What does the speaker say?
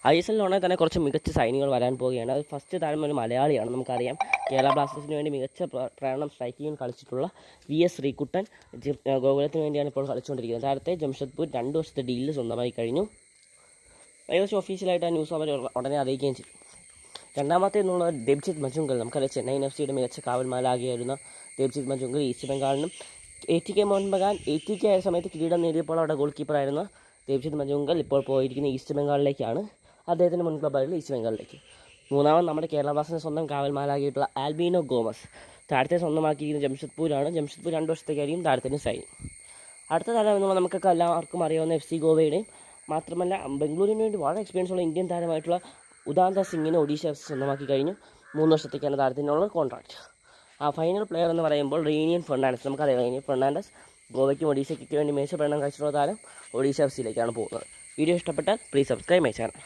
ISL തന്നെ കുറച്ച് മികച്ച സൈനികൾ വരാൻ പോവുകയാണ്. അത് ഫസ്റ്റ് താരം ഒരു മലയാളിയാണ്. നമുക്കറിയാം കേരള ബ്ലാസ്റ്റേഴ്സിന് വേണ്ടി മികച്ച പ്രകടനം സ്ട്രൈക്കിങ്ങിൽ കളിച്ചിട്ടുള്ള VS ശ്രീകുട്ടൻ ഗോകുലത്തിന് വേണ്ടിയാണ് ഇപ്പോൾ കളിച്ചുകൊണ്ടിരിക്കുന്നത്. താരത്തെ ജംഷഡ്പൂർ 2 വർഷത്തെ ഡീലിൽ സ്വന്തമായി കഴിഞ്ഞു. ഏകദേശം ഒഫീഷ്യലായിട്ട് ആ ന്യൂസ് അവർ ഉടനെ അറിയിക്കുകയും ചെയ്തു. രണ്ടാമത്തെ എന്നുള്ളത് ദേബ്ജിത്ത് മജുങ്കൽ. നമുക്കറിയാം ചെന്നൈയിൻ FC മികച്ച കാവൽമാലാകിയായിരുന്ന ദേബ്ജിത്ത് മജുങ്കൽ ഈസ്റ്റ് ബംഗാളിനും ATK മോഹൻ ബഗാൻ ATK ആയ സമയത്ത് കിരീടം നേടിയപ്പോൾ അവിടെ ഗോൾ കീപ്പറായിരുന്ന ദേബ്ജിത്ത് മജുങ്കൽ ഇപ്പോൾ പോയിരിക്കുന്ന ഈസ്റ്റ് ബംഗാളിലേക്കാണ്. അദ്ദേഹത്തിൻ്റെ മുൻ ക്ലബ്ബായിരുന്നു ഈസ്റ്റ് ബംഗാളിലേക്ക്. മൂന്നാമത് നമ്മുടെ കേരള ബ്ലാസ്റ്റേഴ്സിൻ്റെ സ്വന്തം കാവൽമാലാകിയിട്ടുള്ള ആൽബീനോ ഗോമസ്. താരത്തെ സ്വന്തമാക്കിയിരിക്കുന്ന ജംഷഡ്പൂരാണ്. ജംഷഡ്പൂർ 2 വർഷത്തേക്കായിരിക്കും താരത്തിന് സൈൻ. അടുത്ത താരം എന്നുള്ളത് നമുക്കൊക്കെ എല്ലാവർക്കും അറിയാവുന്ന FC ഗോവയുടെയും മാത്രമല്ല ബംഗളൂരുവിന് വേണ്ടി വളരെ എക്സ്പീരിയൻസ് ഉള്ള ഇന്ത്യൻ താരമായിട്ടുള്ള ഉദാന്ത സിംഗിനെ ഒഡീഷ FC സ്വന്തമാക്കി കഴിഞ്ഞു. 3 വർഷത്തേക്കാണ് താരത്തിനുള്ള കോൺട്രാക്റ്റ്. ആ ഫൈനൽ പ്ലെയർ എന്ന് പറയുമ്പോൾ റെയ്നിയൻ ഫെർണാണ്ടസ്. നമുക്കറിയാം റെയ്നിയൻ ഫെർണാണ്ടസ് ഗോവയ്ക്കും ഒഡീഷയ്ക്ക് വേണ്ടി മികച്ച പ്രകടനം കാഴ്ചയുള്ള താരം ഒഡീഷ FCയിലേക്കാണ് പോകുന്നത്. വീഡിയോ ഇഷ്ടപ്പെട്ടാൽ പ്ലീസ് സബ്സ്ക്രൈബ് മൈ ചാനൽ.